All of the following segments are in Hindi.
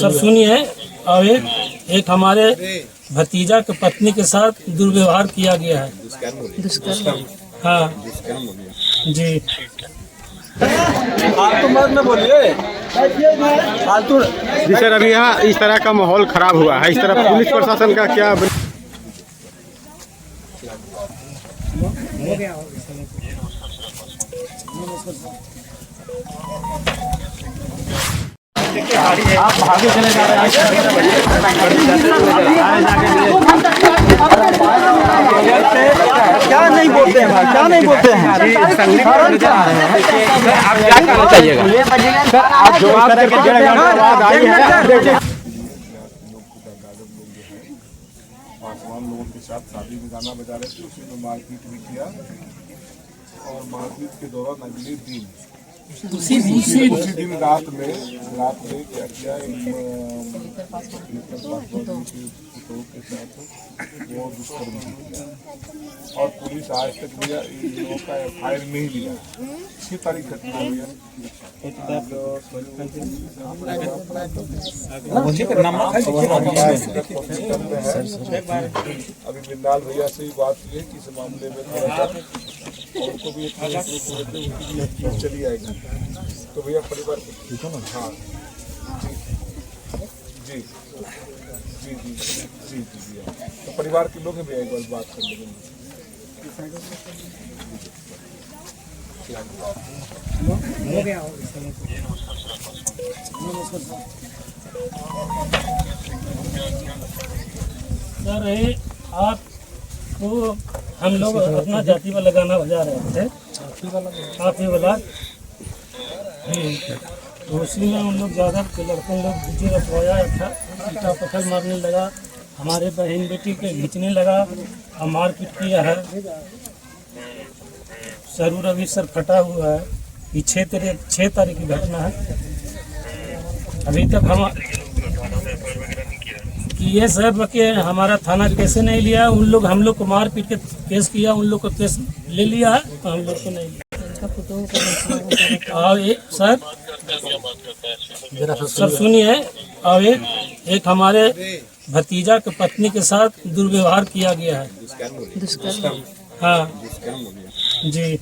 सब सुनिए। और एक हमारे भतीजा के पत्नी के साथ दुर्व्यवहार किया गया है। दुष्कर्म। हाँ जी। फालतू मत न बोलिए, फालतू। जी सर, अभी यहाँ इस तरह का माहौल खराब हुआ है, इस तरह पुलिस प्रशासन का क्या आप भागे चले जा रहे हैं। क्या नहीं बोलते हैं भाई, क्या नहीं बोलते हैं। आप क्या कहना चाहिएगा सर? आप जो आप करके आई है पासवान लोगों के साथ शादी में गाना बजा रहे थे, उसी में मारपीट भी किया। और मारपीट के दौरान अगले दिन उसी दिन रात में क्या किया, के साथ वो दुष्कर्म किया। और पुलिस आज तक भैया इन लोगों का FIR नहीं लिया। 6 तारीख घटना हुई है। अभी बिंदाल भैया से ही बात की है कि इस मामले में उनको भी चली आएगी। तो भैया परिवार ठीक है ना? हाँ जी जी जी जी जी भैया, तो परिवार के लोग हैं भैया, एक बार बात कर लेंगे। सर आपको हम लोग अपना जाति वाला गाना बजा रहे थे, छाती वाला। तो उसी में हम लोग ज़्यादा लड़के लोग डीजे रखवाया था, पीटा पत्थर मारने लगा, हमारे बहन बेटी के खींचने लगा और मारपीट किया है। जरूर अभी सर फटा हुआ है। ये 6 तारीख की घटना है। अभी तक हम ये सब के हमारा थाना कैसे नहीं लिया, उन लोग हम लोग को मार पीट के केस किया, उन लोग को केस ले लिया है, तो हम लोग को नहीं लिया। और सर सुनिए। और एक हमारे भतीजा के पत्नी के साथ दुर्व्यवहार किया गया है। दुष्कर्म। हाँ जी।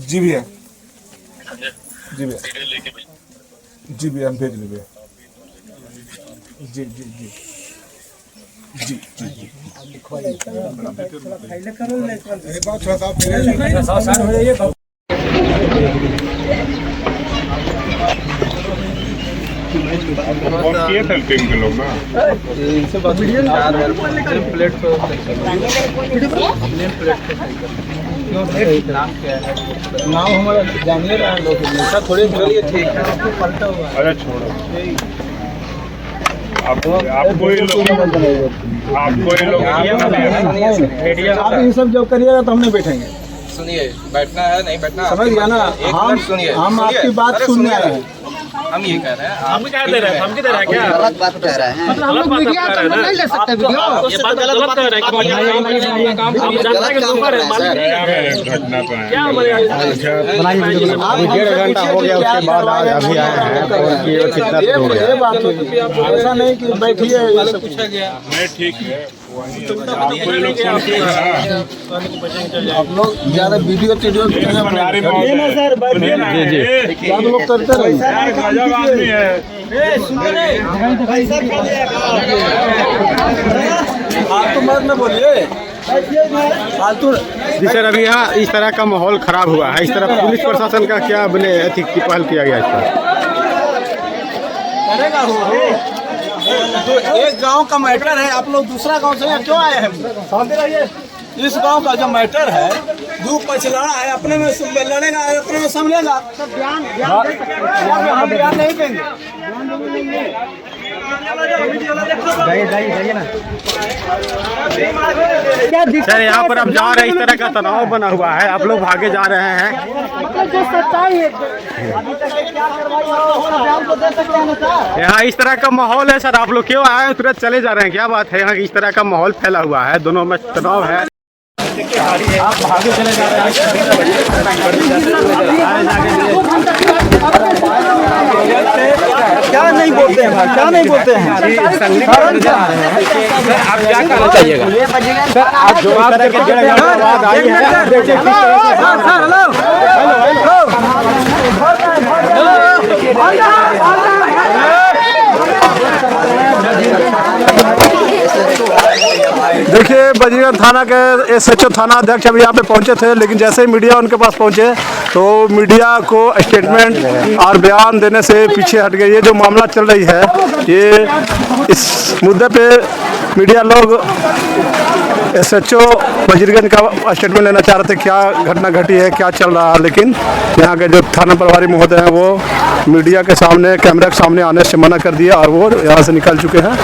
जी भैया, जी भैया, जी भैया, हम भेज लेंगे। जी जी जी जी जी जी। और किए थे टीम के लोग ना नाम हमारा जानिए रहा लोग, थोड़े चलिए ठीक है। अरे छोड़ो, आपको ही लोग आप ये सब जब करिएगा तो हम नहीं बैठेंगे। सुनिए, बैठना है नहीं बैठना समझ गया ना? हम आपकी बात सुनने आए हैं। हम ये कह रहे हैं, हम क्या दे रहे हैं? हम क्या दे रहे हैं? क्या गलत बात कह रहे हैं? मतलब हम लोग मीडिया तो नहीं ले सकते वीडियो। ये बात गलत कर रहे हैं कि काम जनता के ऊपर है, मालिक घटना पे क्या हमारे 1.5 घंटा हो गया, उसके बाद आज अभी आए हैं। ये बात हुई, ऐसा नहीं कि बैठिए पूछा गया नहीं ठीक है। आपको ये लोग फोन क्यों करा? आप लोग ज्यादा वीडियो वीडियो सर ज्यादा लोग करते रहे। गजब आदमी है। फालतू मत न बोलिए, फालतू। जी सर, अभी यहाँ इस तरह का माहौल खराब हुआ है, इस तरह पुलिस प्रशासन का क्या बने पहल किया गया इस पर? तो एक गांव का मैटर है, आप लोग दूसरा गांव से क्यों आए हैं? इस गांव का जो मैटर है, दो पक्ष लड़ा है, अपने में लड़ेगा, अपने में समझेगा। हम बयान नहीं देंगे। सर यहाँ पर आप जा रहे हैं, इस तरह का तनाव बना हुआ है, आप लोग भागे जा रहे हैं। यहाँ इस तरह का माहौल है सर, आप लोग क्यों आए हैं? तुरंत चले जा रहे हैं, क्या बात है? यहाँ इस तरह का माहौल फैला हुआ है, दोनों में तनाव है। आप भागे चले जा रहे हैं। क्या नहीं बोलते हैं भाई, क्या नहीं बोलते हैं? आप क्या कहना चाहिएगा सर? आप जो बात आई देखिए, बजीगंज थाना के SHO थाना अध्यक्ष अभी यहाँ पे पहुँचे थे, लेकिन जैसे ही मीडिया उनके पास पहुँचे तो मीडिया को स्टेटमेंट और बयान देने से पीछे हट गए। ये जो मामला चल रही है, ये इस मुद्दे पे मीडिया लोग SHO बजीरगंज का स्टेटमेंट लेना चाह रहे थे, क्या घटना घटी है, क्या चल रहा है, लेकिन यहाँ के जो थाना प्रभारी महोदय हैं वो मीडिया के सामने, कैमरा के सामने आने से मना कर दिया और वो यहाँ से निकल चुके हैं।